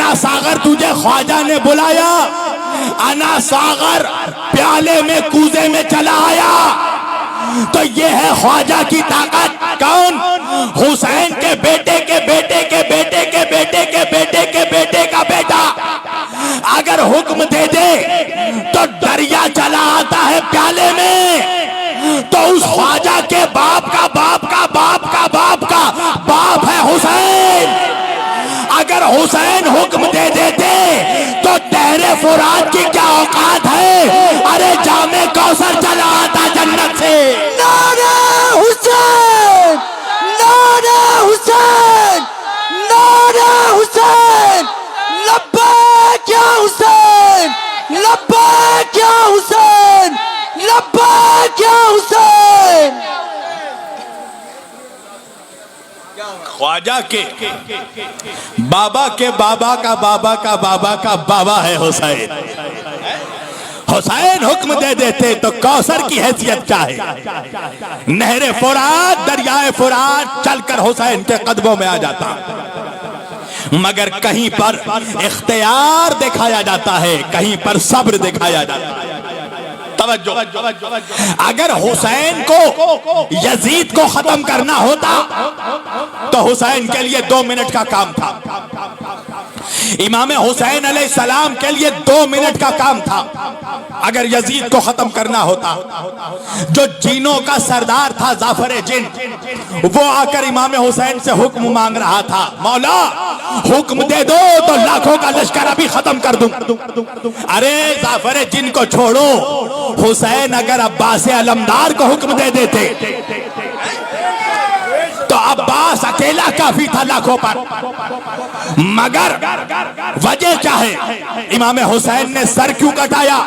अना सागर तुझे ख्वाजा ने बुलाया, अना सागर प्याले में कूजे में चला आया। तो ये है ख्वाजा की ताकत। कौन? हुसैन के बेटे के बेटे के बेटे के बेटे के बेटे के बेटे का बेटा अगर हुक्म दे दे तो दरिया चला आता है प्याले में। तो उस ख्वाजा के बाप का बाप का बाप का बाप का बाप है हुसैन। अगर हुसैन हुक्म दे देते तो तहरे फुरात की क्या औकात है? अरे जामे कौसर चला आता जन्नत से। नारे हुसैन, नारे हुसैन, नारे हुसैन, लब्बैक या हुसैन, लब्बैक या हुसैन, लब्बैक या हुसैन। ख्वाजा के बाबा के बाबा का बाबा का बाबा का बाबा है हुसैन। हुसैन हुक्म दे देते तो कौसर की हैसियत क्या है? नहरे फुरात, दरियाए फुरात चलकर हुसैन के कदमों में आ जाता। मगर कहीं पर इख्तियार दिखाया जाता है, कहीं पर सब्र दिखाया जाता है। तवज्जो, अगर हुसैन को यजीद को खत्म करना होता तो हुसैन के लिए 2 मिनट का काम था। इमाम हुसैन अलैहिस्सलाम के लिए 2 मिनट का काम था। अगर यजीद को खत्म करना होता, जो जीनों का सरदार था जाफर जिन, वो आकर इमाम हुसैन से हुक्म मांग रहा था, मौला हुक्म दे दो तो लाखों का लश्कर अभी खत्म कर दूं। अरे जाफर जिन को छोड़ो, हुसैन अगर अब्बास अलमदार को हुक्म दे देते तो अब्बास अकेला काफी था लाखों पर। मगर वजह क्या है? इमाम हुसैन ने सर क्यों कटाया,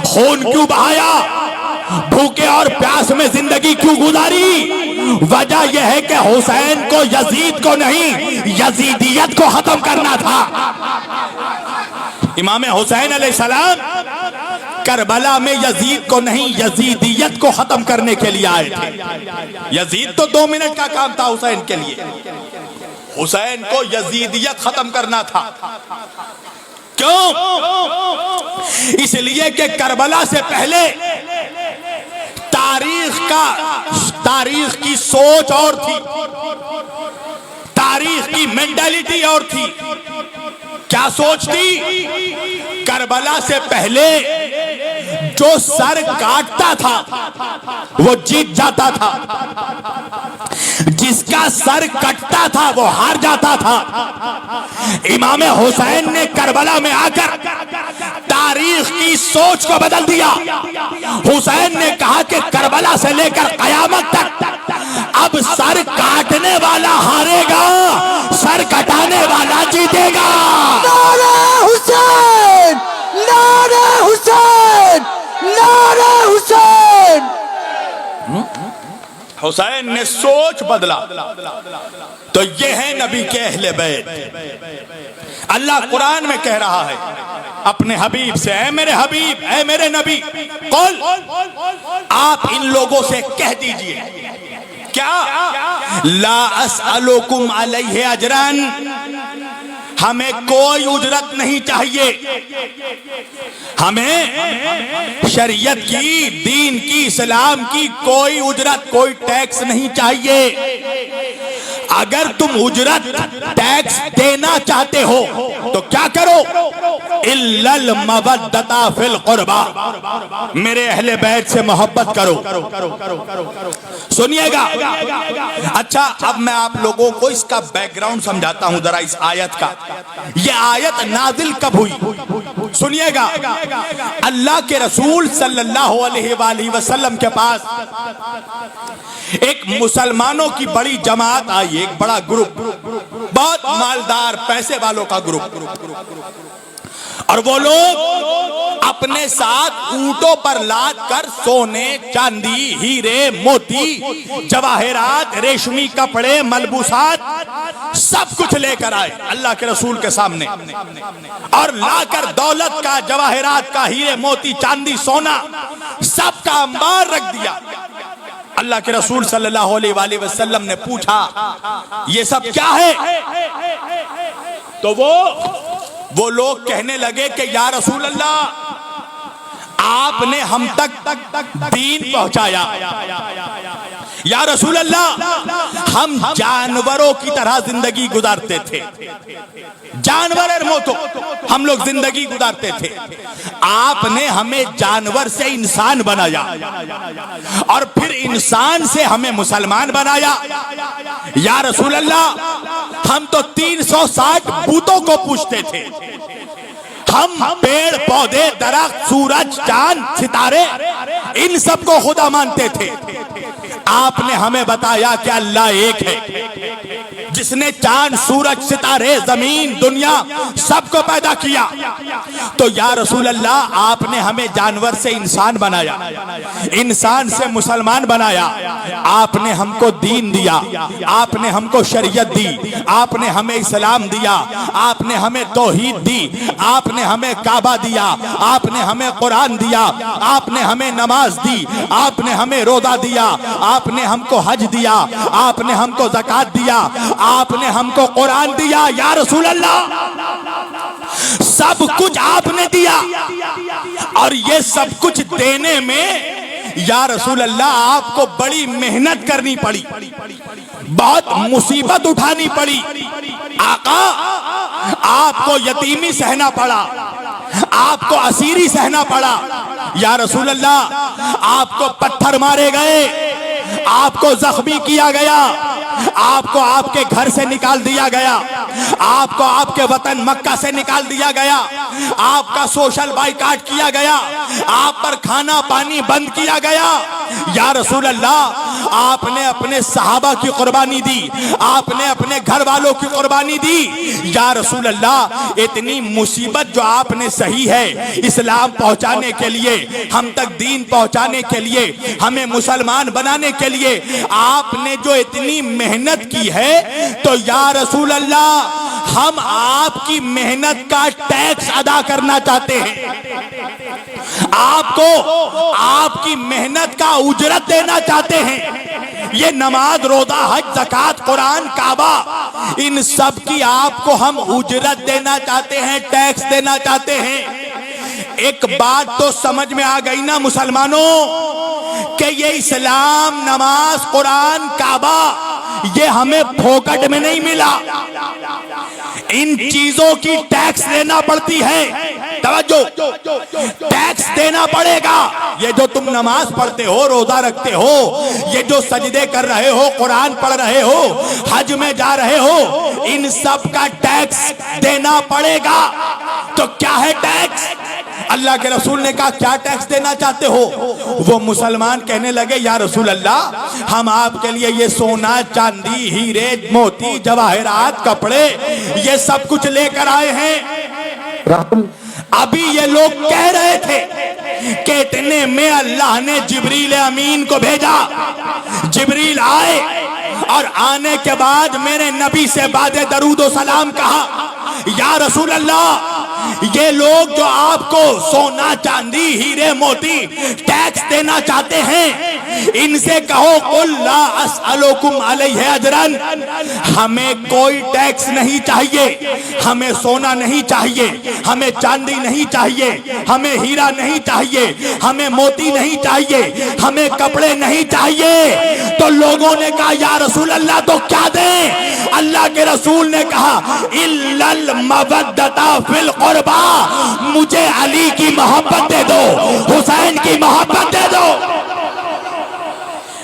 खून क्यों बहाया, भूखे और प्यास में जिंदगी क्यों गुजारी? वजह यह है कि हुसैन को यजीद को नहीं, यजीदियत को खत्म करना था। इमाम हुसैन अलैहिस्सलाम करबला में यजीद को नहीं, यजीदियत को खत्म करने के लिए आए थे। यजीद तो 2 मिनट का काम था हुसैन के लिए, हुसैन को यजीदियत खत्म करना था। क्यों? इसलिए कि करबला से पहले तारीख की सोच और थी, तारीख की मेंटालिटी और थी। क्या सोच थी? करबला से पहले जो सर काटता था वो जीत जाता था, जिसका सर कटता था वो हार जाता था। इमाम हुसैन ने करबला में आकर तारीख की सोच को बदल दिया। हुसैन ने कहा कि करबला से लेकर कयामत तक अब सर काटने वाला हारेगा, सर कटाने वाला जीतेगा। नारे हुसैन, नारे हुसैन, नारे हुसैन। हुसैन ने सोच बदला। तो ये है नबी के अहले बैत। अल्लाह कुरान में कह रहा है अपने हबीब से, ऐ मेरे हबीब, ऐ मेरे नबी, कौल आप इन लोगों से कह दीजिए, क्या ला अस्अलुकुम अलैहि अजरन, हमें कोई उजरत नहीं चाहिए, हमें शरीयत की, दीन की, इस्लाम की कोई उजरत, कोई टैक्स नहीं चाहिए। अगर तुम उजरत टैक्स देना चाहते हो तो क्या करो? इल्लल मवद्दता फिल कुर्बा, मेरे अहले बैत से मोहब्बत करो। सुनिएगा। अच्छा, अब मैं आप लोगों को इसका बैकग्राउंड समझाता हूं जरा इस आयत का। यह आयत नाजिल कब हुई? सुनिएगा। अल्लाह के रसूल सल्लल्लाहु अलैहि वसल्लम के पास एक मुसलमानों की बड़ी जमात आई, एक बड़ा ग्रुप, बहुत मालदार पैसे वालों का ग्रुप, और वो लोग अपने साथ ऊंटों पर लाद कर सोने, चांदी, हीरे, मोती, जवाहरात, रेशमी कपड़े, मलबूसात सब कुछ लेकर आए अल्लाह के रसूल के सामने, और लाकर दौलत का, जवाहरात का, हीरे, मोती, चांदी, सोना सब का अंबार रख दिया। अल्लाह के रसूल सल्लल्लाहु अलैहि वसल्लम ने पूछा, ये सब क्या है? तो वो लोग कहने लगे कि या रसूल अल्लाह, आपने हम तक दीन पहुंचाया। या रसूल अल्लाह, हम जानवरों की तरह जिंदगी गुजारते थे, जानवर मोतो हम लोग जिंदगी गुजारते थे। आपने हमें जानवर से इंसान बनाया और फिर इंसान से हमें मुसलमान बनाया। या रसूल अल्लाह, हम तो 360 बूतों को पूजते थे। हम पेड़ पौधे दरख्त सूरज चांद सितारे इन सबको खुदा मानते थे। आपने हमें बताया कि अल्लाह एक है जिसने चांद सूरज सितारे जमीन दुनिया सबको पैदा किया। तो या रसूल अल्लाह, आपने हमें जानवर से इंसान बनाया, इंसान से मुसलमान बनाया। आपने हमको दीन दिया, आपने हमको शरीयत दी, आपने हमें इस्लाम दिया, आपने हमें तौहीद दी, आपने हमें काबा दिया, आपने हमें कुरान दिया, आपने हमें नमाज दी, आपने हमें रोजा दिया, आपने हमको हज दिया, आपने हमको ज़कात दिया, आपने हमको कुरान दिया। या रसूल अल्लाह, सब कुछ आपने दिया और ये सब कुछ देने में या रसूल अल्लाह आपको बड़ी मेहनत करनी पड़ी, बहुत मुसीबत उठानी पड़ी। आका, आपको यतीमी सहना पड़ा, आपको असीरी सहना पड़ा। या रसूल अल्लाह, आपको पत्थर मारे गए, आपको जख्मी किया गया, आपको आपके घर से निकाल दिया गया, आपको आपके वतन मक्का से निकाल दिया गया, आपका सोशल बाइकाट किया गया, आप पर खाना पानी बंद किया गया। या रसूल अल्लाह, आपने अपने सहाबा की कुर्बानी दी, आपने अपने घर वालों की कुर्बानी दी। या रसूल अल्लाह, इतनी मुसीबत जो आपने सही है इस्लाम पहुंचाने के लिए, हम तक दीन पहुंचाने के लिए, हमें मुसलमान बनाने के लिए आपने जो इतनी मेहनत की है, तो या रसूल अल्लाह, हम आपकी मेहनत का टैक्स अदा करना चाहते हैं, आपको आपकी मेहनत का उजरत देना चाहते हैं। ये नमाज रोजा हज ज़कात कुरान काबा, इन सब की आपको हम उजरत देना चाहते हैं, टैक्स देना चाहते हैं। एक बात तो समझ में आ गई ना मुसलमानों, कि ये इस्लाम नमाज कुरान काबा ये हमें फोकट में नहीं मिला, इन चीजों की टैक्स देना पड़ती है। तवज्जो, टैक्स देना पड़ेगा। ये जो तुम नमाज पढ़ते हो, रोजा रखते हो, ये जो सजदे कर रहे हो, कुरान पढ़ रहे हो, हज में जा रहे हो, इन सब का टैक्स देना पड़ेगा। तो क्या है टैक्स? अल्लाह के रसूल ने कहा, क्या टैक्स देना चाहते हो? वो मुसलमान कहने लगे, या रसूल अल्लाह, हम आपके लिए ये सोना चांदी हीरे मोती जवाहरात कपड़े ये सब कुछ लेकर आए हैं। अभी ये लोग कह रहे थे कि इतने में अल्लाह ने जिब्रील अमीन को भेजा। जिब्रील आए और आने के बाद मेरे नबी से बादे दरूद व सलाम कहा, या रसूल अल्लाह, ये लोग जो आपको सोना चांदी हीरे मोती टैक्स देना चाहते हैं, इनसे कहो कुल ला अस्अलुकुम अलैहि अजरन, हमें कोई टैक्स नहीं चाहिए, हमें सोना नहीं चाहिए, हमें चांदी नहीं चाहिए, हमें हीरा नहीं चाहिए, हमें मोती नहीं चाहिए, हमें कपड़े नहीं चाहिए। तो लोगों ने कहा, या रसूल अल्लाह, तो क्या दें? अल्लाह के रसूल ने कहा, इल्लल मवद्दता फिल कुर्बा, मुझे अली की मोहब्बत दे दो, हुसैन की मोहब्बत दे दो,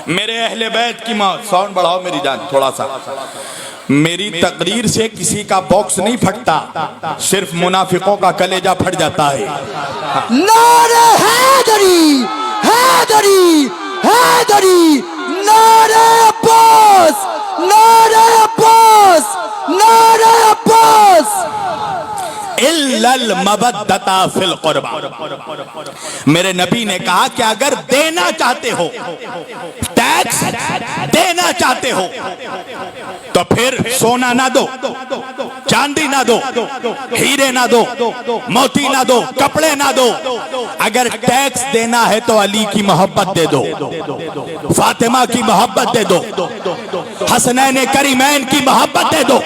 मेरे अहले बैत की साउंड बढ़ाओ मेरी जान थोड़ा सा। मेरी तकरीर से किसी का बॉक्स नहीं फटता, सिर्फ मुनाफिकों का कलेजा फट जाता है। नारे हैदरी, हैदरी, हैदरी, नारे अब्बास, नारे अब्बास, नारे अब्बास। इल्लल मवद्दता फिल कुर्बा। मेरे नबी ने कहा कि अगर देना चाहते हो, टैक्स देना चाहते हो तो फिर सोना ना दो, चांदी ना दो, हीरे ना दो, मोती ना दो, कपड़े ना दो। अगर टैक्स देना है तो अली की मोहब्बत दे दो, फातिमा की मोहब्बत दे दो, हसनैन करीमैन की मोहब्बत दे दो।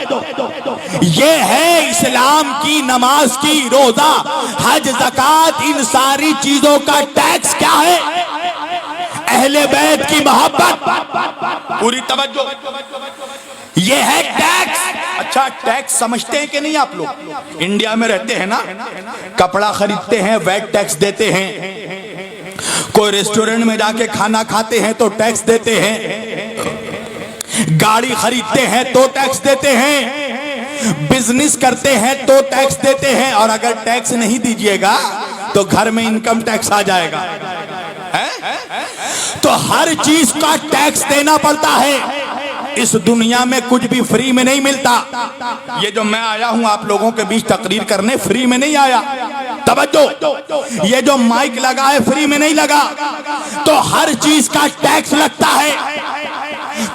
ये है इस्लाम की नमाज की, रोजा, हज, ज़कात, इन सारी चीजों का टैक्स क्या है? अहले बैत की मोहब्बत। पूरी तवज्जो, ये है टैक्स। अच्छा, टैक्स समझते हैं कि नहीं आप लोग? इंडिया में रहते हैं ना, कपड़ा खरीदते हैं वैट टैक्स देते हैं, कोई रेस्टोरेंट में जाके खाना खाते हैं तो टैक्स देते हैं, गाड़ी खरीदते हैं तो टैक्स देते हैं, बिजनेस करते हैं तो टैक्स देते हैं, और अगर टैक्स नहीं दीजिएगा तो घर में इनकम टैक्स आ जाएगा है? तो हर चीज का टैक्स देना पड़ता है। इस दुनिया में कुछ भी फ्री में नहीं मिलता। ये जो मैं आया हूं आप लोगों के बीच तकरीर करने, फ्री में नहीं आया। तवज्जो, ये जो माइक लगा है फ्री में नहीं लगा, तो हर चीज का टैक्स लगता है।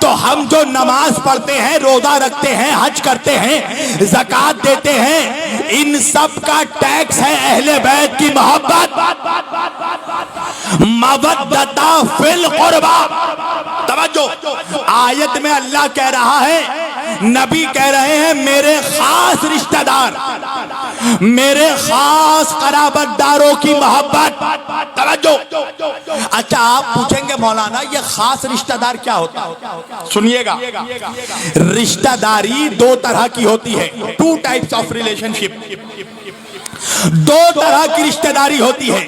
तो हम जो नमाज पढ़ते हैं, रोजा रखते हैं, हज करते हैं, ज़कात देते हैं, इन सब का टैक्स है अहले बैत की मोहब्बत, मवद्दता फिल कुर्बा। तवज्जो, आयत में अल्लाह कह रहा है, नबी कह रहे हैं मेरे खास रिश्तेदार, मेरे खास कराबतदारों की मोहब्बत। तवज्जो। अच्छा, आप पूछेंगे मौलाना ये खास रिश्तेदार क्या होता है? सुनिएगा, रिश्तेदारी दो तरह की होती है, टू टाइप्स ऑफ रिलेशनशिप। दो तरह की रिश्तेदारी होती है।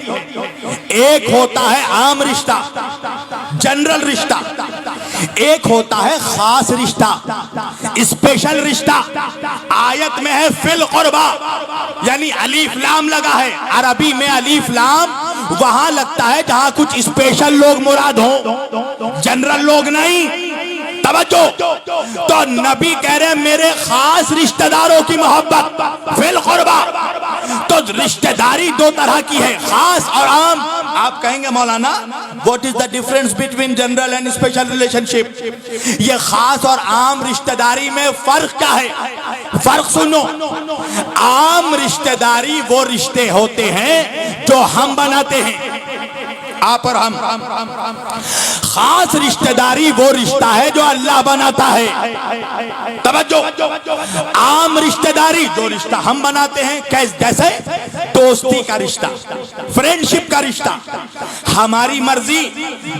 एक होता है आम रिश्ता, जनरल रिश्ता, एक होता है खास रिश्ता, स्पेशल रिश्ता। आयत में है फिल कुर्बा, यानी अलीफ लाम लगा है। अरबी में अलीफ लाम वहां लगता है जहां कुछ स्पेशल लोग मुराद हो, जनरल लोग नहीं। तवज्जो, तो नबी कह रहे हैं मेरे खास रिश्तेदारों की मोहब्बत फिल कुर्बा। तो रिश्तेदारी दो तरह की है, खास और आम। आप कहेंगे मौलाना what is the difference between general and special relationship? ये खास और आम रिश्तेदारी में फर्क क्या है? फर्क सुनो। आम रिश्तेदारी वो रिश्ते होते हैं जो हम बनाते हैं, आप और हम। खास रिश्तेदारी वो रिश्ता है जो अल्लाह बनाता है। तवज्जो, आम रिश्तेदारी जो रिश्ता हम बनाते हैं, जैसे दोस्ती का रिश्ता, फ्रेंडशिप का रिश्ता, हमारी मर्जी,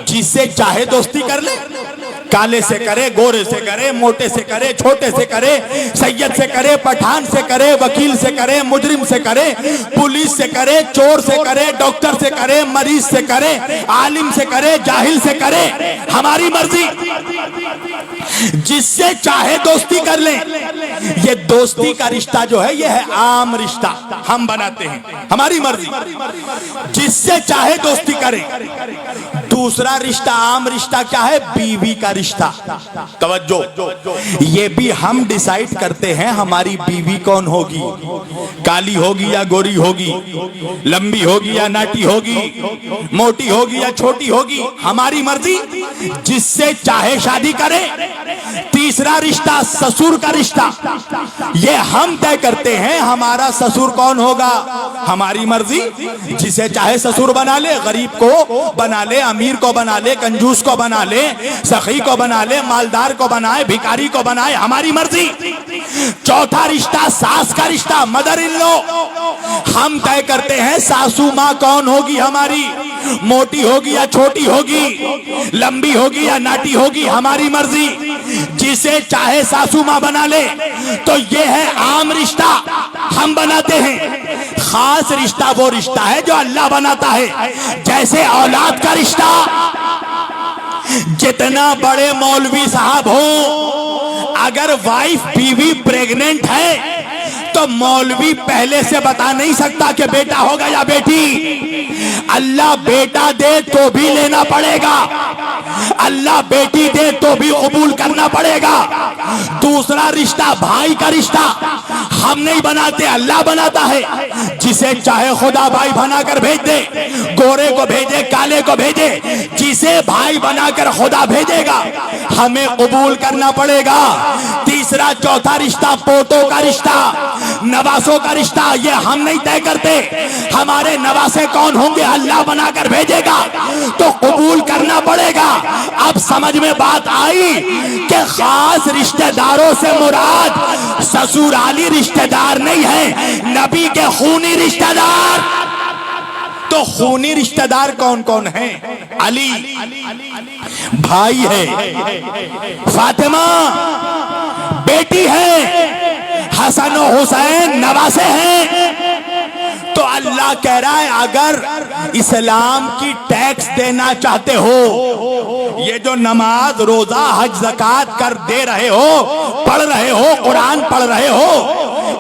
जिससे चाहे दोस्ती कर ले, काले से करे, गोरे से करे, मोटे से करे, छोटे से करे, सैयद से करे, पठान से करे, वकील से करे, मुजरिम से करे, पुलिस से करे, चोर से करे, डॉक्टर से करे, मरीज से करे, आलिम से करे, जाहिल से करे, हमारी मर्जी, जिससे चाहे दोस्ती कर ले। ये दोस्ती का रिश्ता जो है ये है आम रिश्ता, हम बनाते हैं, हमारी मर्जी, जिससे चाहे दोस्ती करे। दूसरा रिश्ता, आम रिश्ता क्या है? बीवी का रिश्ता। तवज्जो, ये भी हम डिसाइड करते हैं हमारी बीवी कौन होगी, काली होगी या गोरी होगी, लंबी होगी या नाटी होगी, मोटी होगी या छोटी होगी, हमारी मर्जी, जिससे चाहे शादी करे। तीसरा रिश्ता, ससुर का रिश्ता, ये हम तय करते हैं हमारा ससुर कौन होगा, हमारी मर्जी, जिसे चाहे ससुर बना ले, गरीब को बना ले, अमीर को बना ले, कंजूस को बना ले, सखी को बना ले, मालदार को बनाए, भिखारी को बनाए, हमारी मर्जी। चौथा रिश्ता, सास का रिश्ता, मदर इन लॉ, हम तय करते हैं सासू माँ कौन होगी हमारी, मोटी होगी या छोटी होगी, लंबी होगी या नाटी होगी, हमारी मर्जी, जिसे चाहे सासू माँ बना ले। तो ये है आम रिश्ता, हम बनाते हैं। खास रिश्ता वो रिश्ता है जो अल्लाह बनाता है, जैसे औलाद का रिश्ता। जितना बड़े मौलवी साहब हो, अगर वाइफ बीवी प्रेग्नेंट है तो मौलवी पहले से बता नहीं सकता कि बेटा होगा या बेटी। अल्लाह बेटा दे तो भी लेना पड़ेगा, अल्लाह बेटी दे तो भी कबूल करना पड़ेगा। दूसरा रिश्ता, भाई का रिश्ता, हम नहीं बनाते, अल्लाह बनाता है। जिसे चाहे खुदा भाई बनाकर भेज दे, गोरे को भेजे, काले को भेजे, जिसे भाई बनाकर खुदा भेजेगा हमें कबूल करना पड़ेगा। तीसरा चौथा रिश्ता पोतों का रिश्ता, नवासों का रिश्ता, ये हम नहीं तय करते। हमारे नवासे कौन होंगे अल्लाह बनाकर भेजेगा तो कबूल करना पड़ेगा। अब समझ में बात आई कि खास रिश्तेदारों से मुराद ससुराली रिश्तेदार नहीं है, नबी के खूनी रिश्तेदार। तो खूनी रिश्तेदार कौन कौन है? अली भाई है, फातिमा बेटी है, हसन और हुसैन नवासे हैं। तो अल्लाह कह रहा है अगर इस्लाम की टैक्स देना चाहते हो, ये जो नमाज रोजा हज ज़कात कर दे रहे हो, पढ़ रहे हो, कुरान पढ़ रहे हो,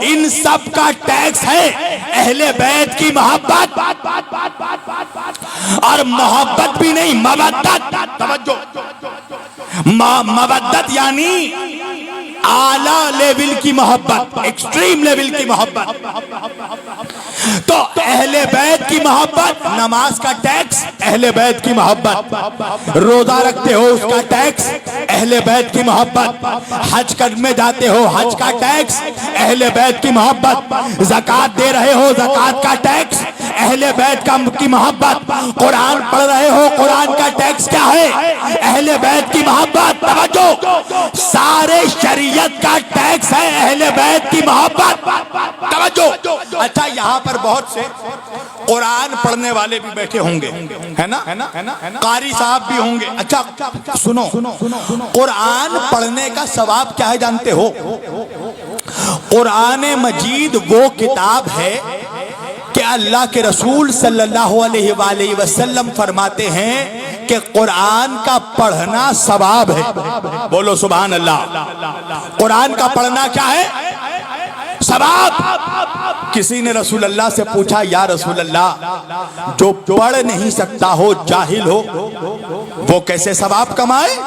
इन सब का टैक्स है अहले बैत की मोहब्बत। और मोहब्बत भी नहीं, मवद्दत। तवज्जो, मवद्दत यानी आला लेवल की मोहब्बत, एक्सट्रीम लेवल की मोहब्बत। तो अहले बैत की मोहब्बत, नमाज का टैक्स अहले बैत की मोहब्बत, रोजा रखते हो उसका टैक्स अहले बैत की मोहब्बत, हज करने जाते हो हज का टैक्स अहले बैत की मोहब्बत, ज़कात दे रहे हो ज़कात का टैक्स अहले बैत की मोहब्बत, कुरान पढ़ रहे हो कुरान का टैक्स क्या है? अहले बैत की मोहब्बत। तवज्जो, सारे शरीयत का टैक्स है अहले बैत की मोहब्बत। तवज्जो। अच्छा, यहाँ पर बहुत से कुरान पढ़ने वाले भी बैठे होंगे, है ना? कारी साहब भी होंगे। अच्छा सुनो, कुरान पढ़ने का सवाब क्या है जानते हो? कुरान मजीद वो किताब है कि अल्लाह के रसूल सल्लल्लाहु अलैहि वसल्लम फरमाते हैं कि कुरान का पढ़ना सवाब है। बोलो सुभान अल्लाह। कुरान का पढ़ना क्या है? सवाब। किसी ने रसूल अल्लाह से पूछा, या रसूल अल्लाह, जो पढ़ नहीं सकता हो, जाहिल हो, वो कैसे सवाब कमाए?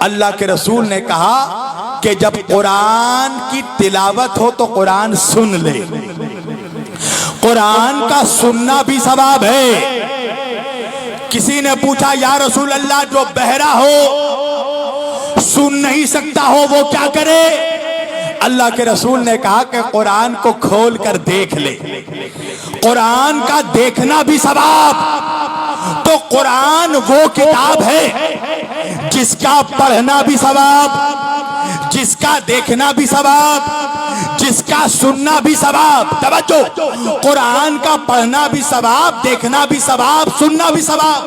अल्लाह के रसूल ने कहा कि जब कुरान की तिलावत हो तो कुरान सुन ले। कुरान का सुनना भी सवाब है। किसी ने पूछा, या रसूल अल्लाह, जो बहरा हो, सुन नहीं सकता हो, वो क्या करे? अल्लाह के रसूल ने कहा कि कुरान को खोल कर देख ले। कुरान का देखना भी सवाब। तो कुरान वो किताब है जिसका पढ़ना भी सवाब, जिसका देखना भी सवाब, जिसका सुनना भी सवाब। तवज्जो, कुरान का पढ़ना भी सवाब, देखना भी सवाब, सुनना भी सवाब।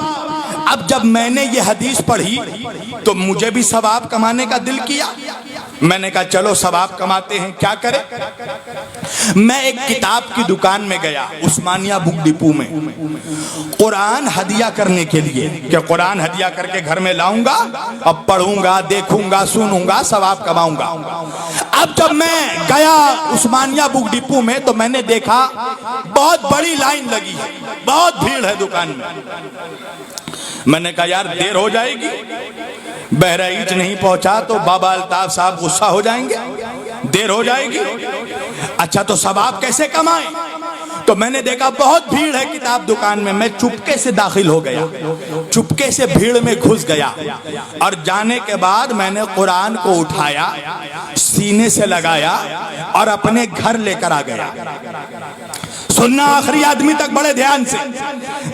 अब जब मैंने ये हदीस पढ़ी तो मुझे भी सवाब कमाने का दिल किया। मैंने कहा चलो सवाब कमाते हैं, क्या करें? मैं एक किताब की दुकान में गया, उस्मानिया बुक डिपो में, कुरान हदिया करने के लिए, कि कुरान हदिया करके घर में लाऊंगा, अब पढ़ूंगा, देखूंगा, सुनूंगा, सवाब कमाऊंगा। अब जब मैं गया उस्मानिया बुक डिपो में तो मैंने देखा बहुत बड़ी लाइन लगी है, बहुत भीड़ है दुकान में। मैंने कहा यार देर हो जाएगी, बहराइच नहीं पहुंचा तो बाबा अल्ताफ साहब गुस्सा हो जाएंगे, देर हो जाएगी। अच्छा तो सवाब कैसे कमाएं? तो मैंने देखा बहुत भीड़ है किताब दुकान में। मैं चुपके से दाखिल हो गया, चुपके से भीड़ में घुस गया, और जाने के बाद मैंने कुरान को उठाया, सीने से लगाया और अपने घर लेकर आ गया। सुनना आखिरी आदमी तक बड़े ध्यान से,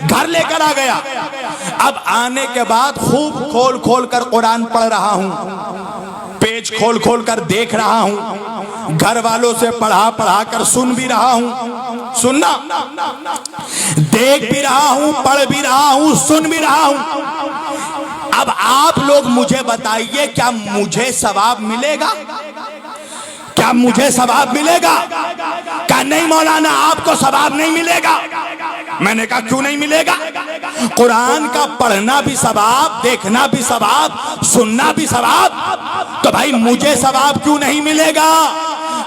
घर लेकर आ गया। अब आने के बाद खूब खोल खोल कर कुरान पढ़ रहा हूं, पेज खोल खोल कर देख रहा हूं, घर वालों से पढ़ा पढ़ा कर सुन भी रहा हूं, सुनना, देख भी रहा हूं, पढ़ भी रहा हूं, सुन भी रहा हूं। अब आप लोग मुझे बताइए, क्या मुझे सवाब मिलेगा? क्या मुझे सवाब मिलेगा? क्या नहीं मौलाना आपको सवाब नहीं मिलेगा? मैंने कहा क्यों नहीं मिलेगा? कुरान का पढ़ना भी सवाब, देखना भी सवाब, सुनना भी सवाब, तो भाई मुझे सवाब क्यों नहीं मिलेगा?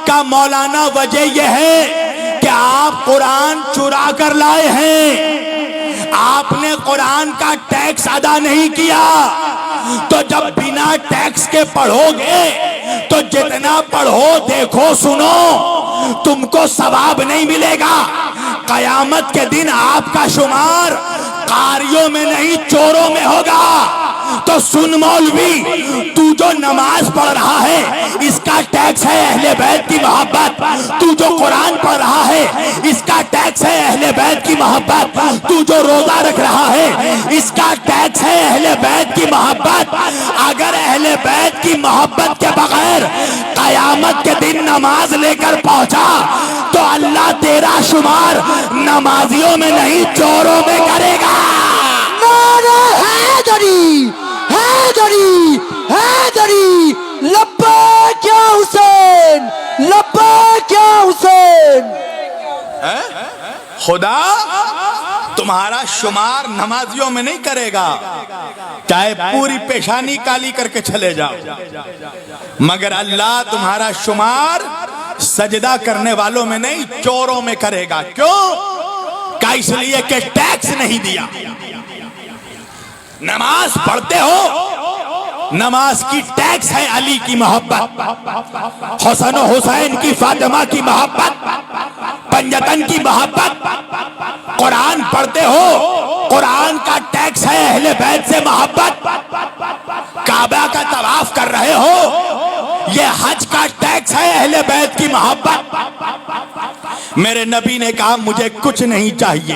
क्या मौलाना वजह यह है कि आप कुरान चुरा कर लाए हैं, आपने कुरान का टैक्स अदा नहीं किया। तो जब बिना टैक्स के पढ़ोगे तो जितना पढ़ो, देखो, सुनो, तुमको सवाब नहीं मिलेगा। कयामत के दिन आपका शुमार कारियों में नहीं चोरों में होगा। तो सुन मौलवी, तू जो नमाज पढ़ रहा है इसका टैक्स है अहले बैत की मोहब्बत। तू जो कुरान पढ़ रहा है इसका टैक्स है अहले बैत की मोहब्बत। तू जो रोजा रख रहा है इसका टैक्स है अहले बैत की मोहब्बत। अगर अहले बैत की मोहब्बत के बगैर कयामत के दिन नमाज लेकर पहुंचा तो अल्लाह तेरा शुमार नमाजियों में नहीं चोरों में करेगा। नारे हैदरी, हैदरी, हैदरी, लब्बैक या हुसैन, लब्बैक या हुसैन। खुदा तुम्हारा शुमार नमाजियों में नहीं करेगा, चाहे पूरी पेशानी काली करके चले जाओ, मगर अल्लाह तुम्हारा शुमार सजदा करने वालों में नहीं चोरों में करेगा। क्यों? क्या? इसलिए कि टैक्स नहीं दिया। नमाज पढ़ते हो, नमाज की टैक्स है अली की मोहब्बत, हसन हुसैन की, फातिमा की मोहब्बत, पंजतन की मोहब्बत। कुरान पढ़ते हो, कुरान का टैक्स है अहले बैत से मोहब्बत। काबा का तवाफ कर रहे हो, ये हज का टैक्स है अहले बैत की मोहब्बत। मेरे नबी ने कहा मुझे कुछ नहीं चाहिए,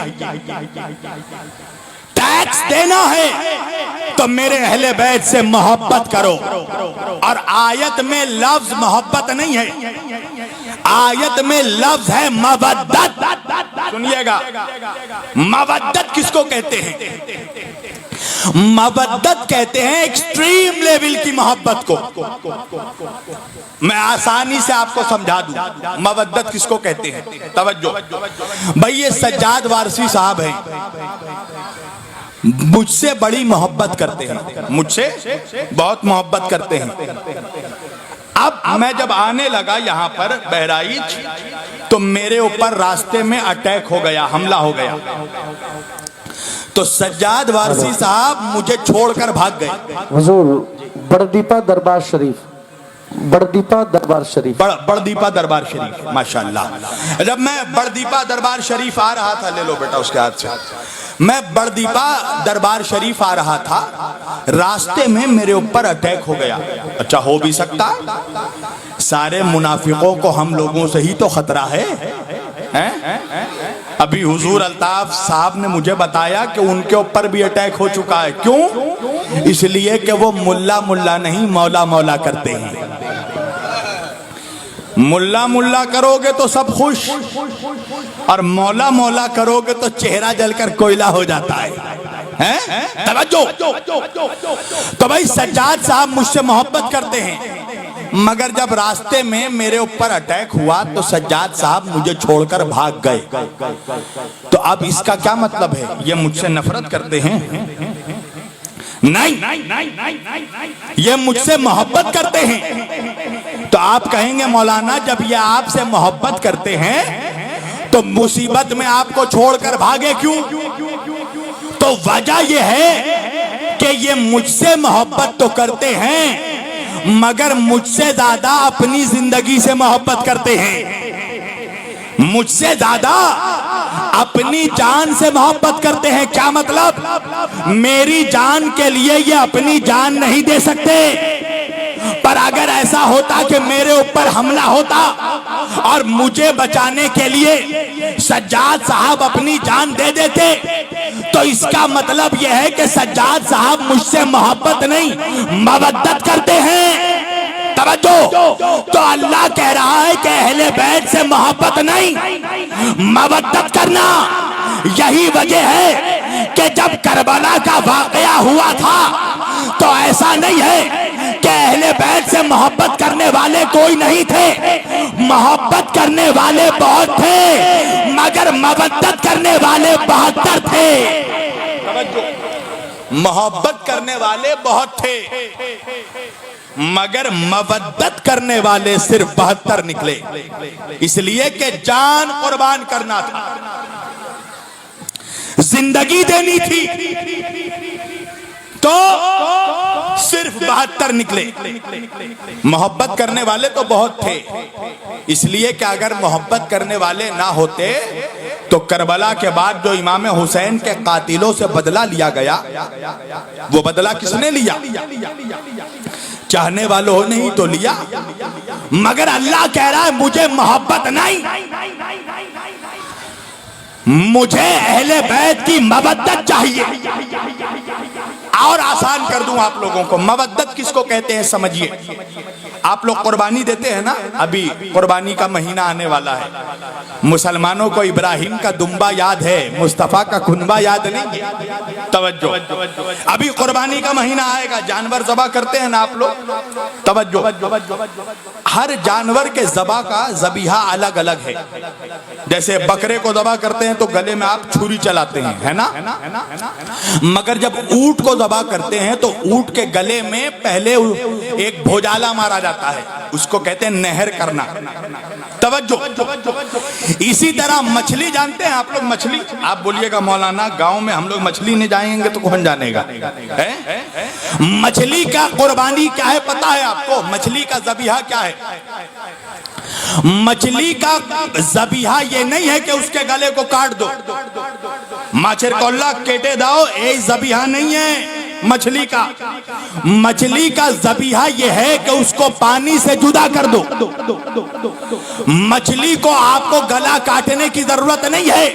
टैक्स देना है तो मेरे अहले बैत से मोहब्बत करो। और आयत में लफ्ज मोहब्बत नहीं है, आयत में लफ्ज है मवद्दत। सुनिएगा, मवद्दत किसको कहते हैं? मवद्दत कहते हैं एक्सट्रीम लेवल की मोहब्बत को। मैं आसानी से आपको समझा दूं मवद्दत किसको कहते हैं। तवज्जो भाई, ये सज्जाद वारसी साहब हैं, मुझसे बड़ी मोहब्बत करते हैं, मुझसे बहुत मोहब्बत करते हैं। अब मैं जब आने लगा यहाँ पर बहराइच, तो मेरे ऊपर रास्ते में अटैक हो गया, हमला हो गया। तो सज्जाद वारसी साहब मुझे छोड़कर भाग गए। हुजूर बड़दीपा दरबार शरीफ, बड़दीपा दरबार शरीफ, बड़दीपा दरबार शरीफ, माशाल्लाह। जब मैं बड़दीपा दरबार शरीफ आ रहा था, ले लो बेटा उसके हाथ से, मैं बड़दीपा दरबार शरीफ आ रहा था, रास्ते में मेरे ऊपर अटैक हो गया। अच्छा, हो भी सकता, सारे मुनाफिकों को हम लोगों से ही तो खतरा है, हैं? अभी हुजूर अल्ताफ साहब ने मुझे बताया कि उनके ऊपर भी अटैक हो चुका है। क्यों? इसलिए कि वो मुल्ला मुल्ला नहीं मौला मौला करते हैं। मुल्ला मुल्ला करोगे तो सब खुश, और मौला मौला करोगे तो चेहरा जलकर कोयला हो जाता है, हैं? तवज्जो। तो भाई सज्जाद साहब मुझसे मोहब्बत करते हैं, मगर जब रास्ते में मेरे ऊपर अटैक हुआ तो सज्जाद साहब मुझे छोड़कर भाग गए। तो अब इसका क्या मतलब है? ये मुझसे नफरत करते हैं? नहीं, ये मुझसे मोहब्बत करते हैं। तो आप कहेंगे मौलाना, जब ये आपसे मोहब्बत करते हैं तो मुसीबत में आपको छोड़कर भागे क्यों? तो वजह यह है कि ये मुझसे मोहब्बत तो करते हैं, मगर मुझसे ज्यादा अपनी जिंदगी से मोहब्बत करते हैं, मुझसे ज्यादा अपनी जान से मोहब्बत करते हैं। क्या मतलब? मेरी जान के लिए ये अपनी जान नहीं दे सकते, पर अगर ऐसा होता कि मेरे ऊपर हमला होता और मुझे बचाने के लिए सज्जाद साहब अपनी जान दे देते, तो इसका मतलब यह है कि सज्जाद साहब मुझसे मोहब्बत नहीं मवद्दत करते हैं। तवज्जो। तो अल्लाह कह रहा है कि अहले बैत से मोहब्बत नहीं मवद्दत करना। यही वजह है कि जब करबला का वाकया हुआ था तो ऐसा नहीं है कि अहले बैत से मोहब्बत करने वाले कोई नहीं थे, मोहब्बत करने वाले बहुत थे, मगर मवद्दत करने वाले 72 थे। मोहब्बत करने वाले बहुत थे, मगर मवद्दत करने वाले सिर्फ 72 निकले, इसलिए कि जान कुर्बान करना था, जिंदगी देनी थी, तो सिर्फ 72 निकले। मोहब्बत करने वाले तो बहुत थे, इसलिए कि अगर मोहब्बत करने वाले ना होते तो करबला के बाद जो इमाम हुसैन के कातिलों से बदला लिया गया, वो बदला किसने लिया? चाहने वालों ने ही तो लिया। मगर अल्लाह कह रहा है मुझे मोहब्बत नहीं, मुझे अहले बैत की मवद्दत चाहिए। और आसान कर दूं आप लोगों को, मवद्दत किसको कहते हैं समझिए। आप लोग कुर्बानी देते हैं ना, अभी कुर्बानी का महीना आने वाला है। मुसलमानों को इब्राहिम का दुम्बा याद है, मुस्तफा का खुनबा याद नहीं है। तवज्जो, अभी कुर्बानी का महीना आएगा, जानवर ज़बा करते हैं ना आप लोग। तवज्जो, हर जानवर के ज़बा का ज़बीहा अलग अलग है। जैसे बकरे को ज़बा करते हैं तो गले में आप छुरी चलाते हैं, है ना। मगर जब ऊंट को ज़बा करते हैं तो ऊंट के गले में पहले एक भोजाला मारा जाता है, उसको कहते हैं नहर करना। तवज्जो, इसी तरह मछली जानते हैं आप लोग? मछली आप बोलिएगा मौलाना गांव में हम लोग मछली नहीं जाएंगे तो कौन जानेगा है? मछली का कुर्बानी क्या है पता है आपको? मछली का ज़बीहा क्या है? मछली का ज़बीहा ये नहीं है कि उसके गले को काट दो, माछेर कोल्ला केटे दाओ, ये ज़बीहा नहीं है मछली का। मछली का ज़बीहा ये है कि उसको पानी से जुदा कर दो। मछली को आपको गला काटने की जरूरत नहीं है,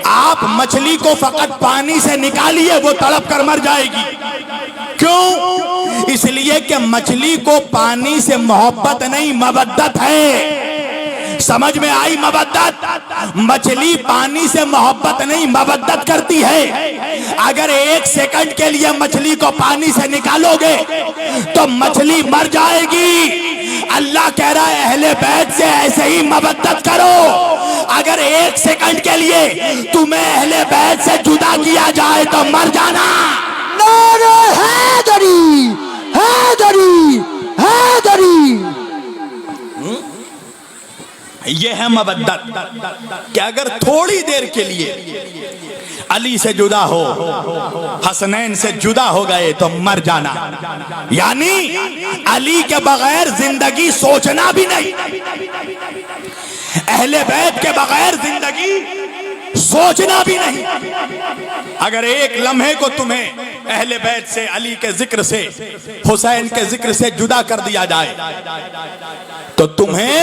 आप मछली को फकत पानी से निकालिए, वो तड़प कर मर जाएगी। क्यों? इसलिए कि मछली को पानी से मोहब्बत नहीं, मवद्दत है। समझ में आई मवद्दत? मछली पानी से मोहब्बत नहीं, मवद्दत करती है। अगर 1 सेकंड के लिए मछली को पानी से निकालोगे तो मछली मर जाएगी। अल्लाह कह रहा है अहले बैत से ऐसे ही मवद्दत करो। अगर 1 सेकंड के लिए तुम्हें अहले बैत से जुदा किया जाए तो मर जाना। नारे हैदरी, हैदरी, हैदरी। यह है मवद्दत कि अगर थोड़ी देर के लिए अली से जुदा हो, हसनैन से जुदा हो गए तो मर जाना। यानी अली के बगैर जिंदगी सोचना भी नहीं, अहले बैत के बगैर जिंदगी सोचना भी नहीं। अगर एक लम्हे को तुम्हें अहले बैत से, अली के जिक्र से, हुसैन के जिक्र से जुदा कर दिया जाए तो तुम्हें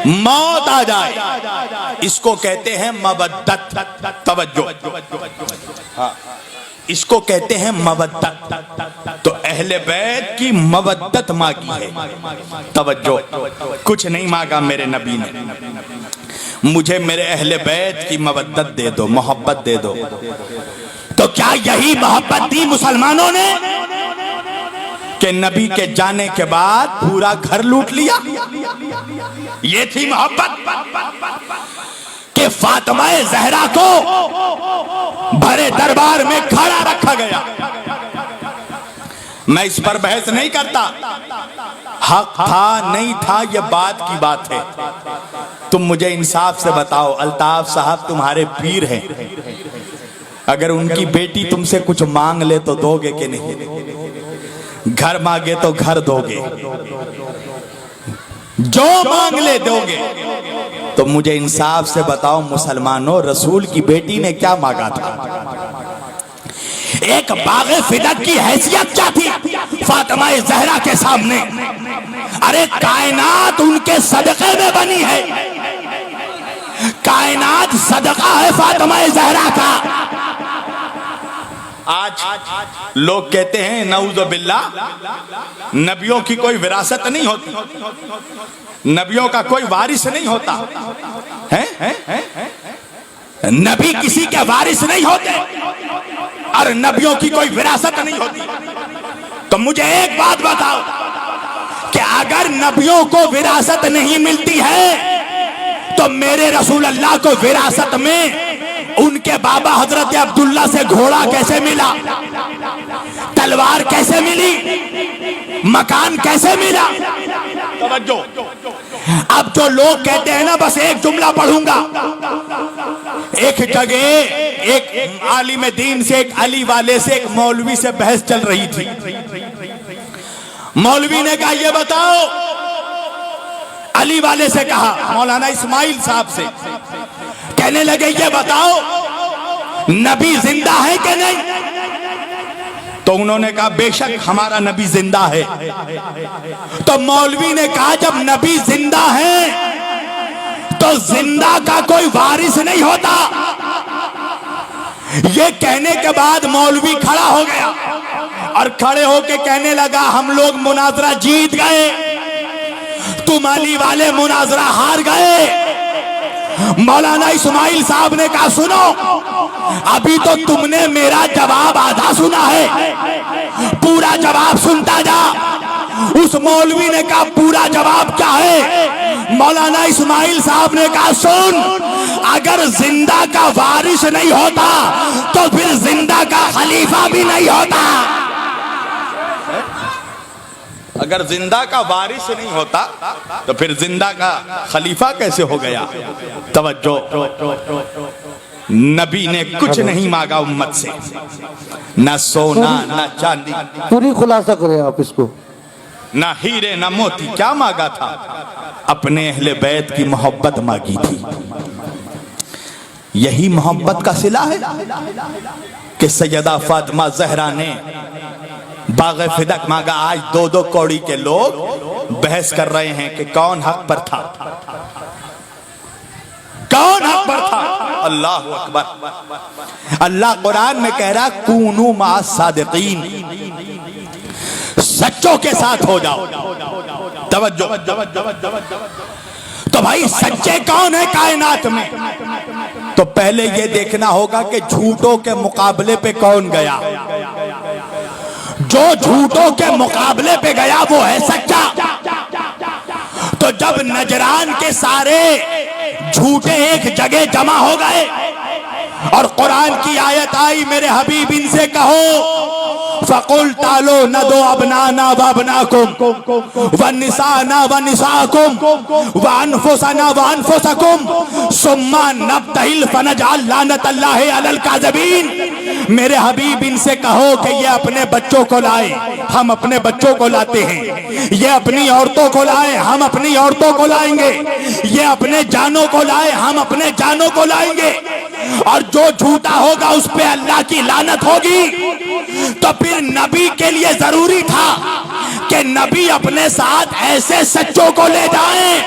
मौत आ जाए। इसको कहते हैं मवद्दत। तवज्जो, हाँ, इसको कहते हैं मवद्दत। तो अहले बैत की मवद्दत मांगी है। तवज्जो, कुछ नहीं मांगा मेरे नबी ने, मुझे मेरे अहले बैत की मवद्दत दे दो, मोहब्बत दे दो। तो क्या यही मोहब्बत दी मुसलमानों ने कि नबी के जाने के बाद पूरा घर लूट लिया? ये थी मोहब्बत कि फातिमा ज़हरा को भरे दरबार में खड़ा रखा गया। मैं इस पर बहस नहीं करता, हक था नहीं था ये बात की बात है। तुम मुझे इंसाफ से बताओ, अल्ताफ साहब तुम्हारे पीर हैं, अगर उनकी बेटी तुमसे कुछ मांग ले तो दोगे कि नहीं? घर मांगे तो घर दोगे, जो मांग ले दोगे। तो मुझे इंसाफ से बताओ मुसलमानों, रसूल की बेटी ने क्या मांगा था? एक बाग़े फिदक की हैसियत क्या थी फातिमा ज़हरा के सामने? अरे कायनात उनके सदक़े में बनी है, कायनात सदका है फातिमा ज़हरा का। आज लोग कहते हैं नऊज़ु बिल्लाह, नबियों की कोई विरासत नहीं होती, नबियों का कोई वारिस नहीं होता है? नबी किसी के वारिस नहीं होते और नबियों की कोई विरासत नहीं होती। तो मुझे एक बात बताओ कि अगर नबियों को विरासत नहीं मिलती है तो मेरे रसूल अल्लाह को विरासत में उनके बाबा हजरत अब्दुल्ला से घोड़ा कैसे मिला, तलवार कैसे मिली, मकान कैसे मिला? तवज्जो, अब जो लोग कहते हैं ना, बस एक जुमला पढ़ूंगा। एक जगह एक आलिम दीन से, एक अली वाले से, एक मौलवी से बहस चल रही थी। मौलवी ने कहा ये बताओ, अली वाले से कहा, मौलाना इस्माइल साहब से, कि कहने लगे ये बताओ नबी जिंदा है कि नहीं? तो उन्होंने कहा बेशक हमारा नबी जिंदा है। तो मौलवी ने कहा जब नबी जिंदा है तो जिंदा का कोई वारिस नहीं होता। ये कहने के बाद मौलवी खड़ा हो गया और खड़े होके कहने लगा हम लोग मुनाजरा जीत गए, तुम अली वाले मुनाजरा हार गए। मौलाना इस्माइल साहब ने कहा सुनो, अभी तो तुमने मेरा जवाब आधा सुना है, पूरा जवाब सुनता जा। उस मौलवी ने कहा पूरा जवाब क्या है? मौलाना इस्माइल साहब ने कहा सुन, अगर जिंदा का वारिस नहीं होता तो फिर जिंदा का खलीफा भी नहीं होता। अगर जिंदा का वारिस नहीं होता तो फिर जिंदा का खलीफा कैसे हो गया? तवज्जो, नबी ने कुछ नहीं मांगा उम्मत से, न सोना न चांदी, पूरी खुलासा करें आप इसको, न हीरे न मोती। क्या मांगा था? अपने अहले बैत की मोहब्बत मांगी थी। यही मोहब्बत का सिला है कि सैयदा फातिमा जहरा ने बाग़े फिदक मांगा। आज दो दो कौड़ी के लोग बहस कर रहे हैं कि कौन हक पर था, कौन हक पर था। अल्लाह अकबर। अल्लाह कुरान में कह रहा कूनू मा सादिकीन, सच्चों के साथ हो जाओ। तवज्जो। तो भाई सच्चे कौन है कायनात में? तो पहले ये देखना होगा कि झूठों के मुकाबले पे कौन गया। जो झूठों के मुकाबले पे गया वो है सच्चा। तो जब नजरान के सारे झूठे एक जगह जमा हो गए और कुरान की आयत आई, मेरे हबीब इनसे कहो फकुल तालो न दो अबनाना व अबनाकुम व निसाना व निसाकुम व अनफुसना व अनफुसकुम सुम्मा नब्तहिल फनजअल लानतल्लाहि अलल काज़िबीन। मेरे हबीब इनसे कहो कि ये अपने बच्चों को लाए, हम अपने बच्चों को लाते हैं। ये अपनी औरतों को लाए, हम अपनी औरतों को लाएंगे। ये अपने जानों को लाए, हम अपने जानों को लाएंगे। और जो झूठा होगा उस पे अल्लाह की लानत होगी। तो फिर नबी के लिए जरूरी था कि नबी अपने साथ ऐसे सच्चों को ले जाएं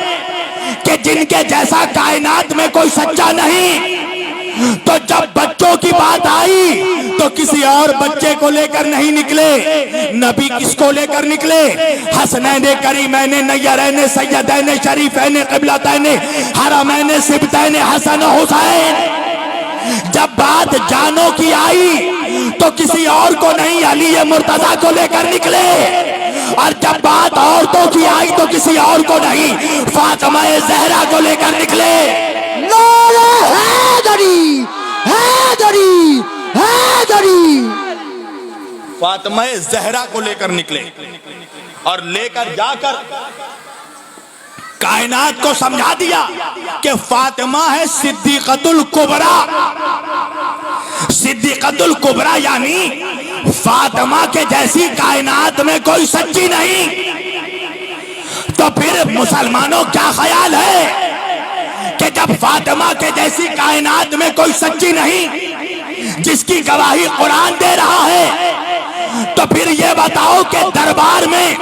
कि जिनके जैसा कायनात में कोई सच्चा नहीं। तो जब बच्चों की बात आई तो किसी और बच्चे को लेकर नहीं निकले, नबी किसको लेकर निकले? हसनैन करीमैन नय्यरैन सय्यदैन शरीफैन क़िबलतैन हरमैन सिबतैन हसन हुसैन। जब बात जानों की आई तो किसी और को नहीं, अली मुर्तजा को लेकर निकले। और जब बात औरतों की आई तो किसी और को नहीं, फातिमा ज़हरा को लेकर निकले। नारे हैदरी, हैदरी, हैदरी। फातिमा ज़हरा को लेकर निकले और लेकर जाकर कायनात को समझा दिया कि फातिमा है सिद्दीक़तुल कुबरा। सिद्दीक़तुल कुबरा यानी फातिमा के जैसी कायनात में कोई सच्ची नहीं। तो फिर मुसलमानों क्या ख्याल है कि जब फातिमा के जैसी कायनात में कोई सच्ची नहीं, जिसकी गवाही कुरान दे रहा है, तो फिर ये बताओ कि दरबार में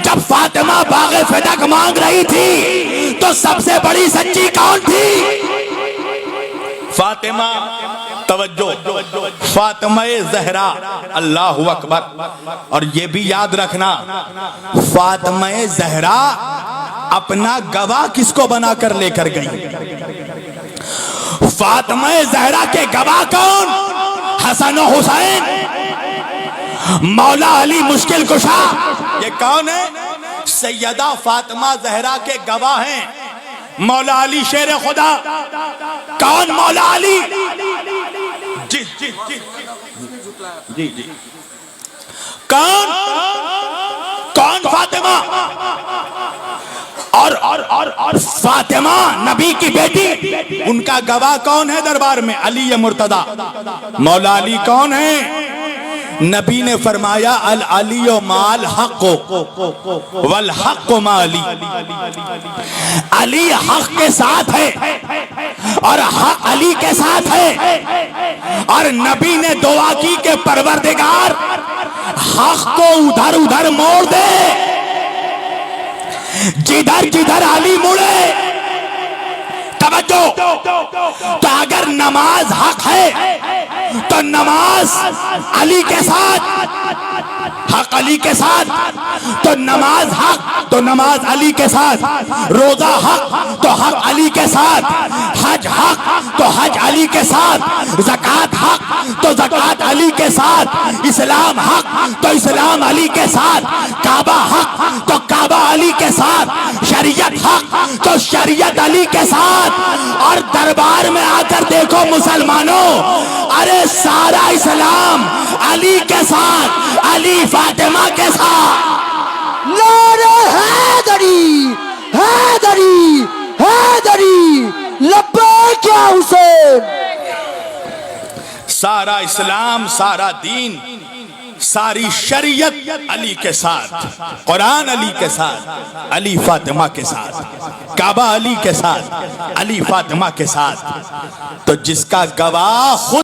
जब फातिमा बाग़े फिदक मांग रही थी तो सबसे बड़ी सच्ची कौन थी? फातिमा। तवज्जो, फातिमा ज़हरा। अल्लाहु अकबर। और ये भी याद रखना, फातिमा ज़हरा अपना गवाह किसको बनाकर लेकर गई? फातिमा ज़हरा के गवाह कौन? हसन और हुसैन, मौला अली मुश्किल कुशा। ये कौन है? सैयदा फातिमा ज़हरा के गवाह हैं मौला अली शेर खुदा। कौन मौला अली? जी जी जी जी जी। कौन कौन? फातिमा। और फातिमा नबी की बेटी, उनका गवाह कौन है दरबार में? अली मुर्तदा। मौला अली कौन है? नबी ने फरमाया अल अलियो माल हक़ वल हक़ माली। अली हक के साथ है और हक है और नबी ने दुआ की के परवरदिगार हक को उधर उधर मोड़ दे, जिधर जिधर अली मुड़े। तवज्जो, तो अगर नमाज हक है तो नमाज अली के साथ, हक अली के साथ, तो नमाज हक तो नमाज अली के साथ, रोजा हक तो हक अली के साथ, हज हक तो हज अली के साथ, ज़कात हक तो ज़कात अली के साथ, इस्लाम हक तो इस्लाम अली के साथ, काबा हक तो काबा अली के साथ, शरीयत हक तो शरीयत अली के साथ। और दरबार में आकर देखो मुसलमानों, अरे सारा इस्लाम अली के साथ, अली फातिमा के साथ। नारे हैदरी, हैदरी, हैदरी, लब्बैक या हुसैन। सारा इस्लाम, सारा दीन, सारी शरीयत अली के साथ, कुरान अली के साथ, अली फातिमा के साथ, काबा अली के साथ, अली फातिमा के साथ। तो जिसका गवाह खुद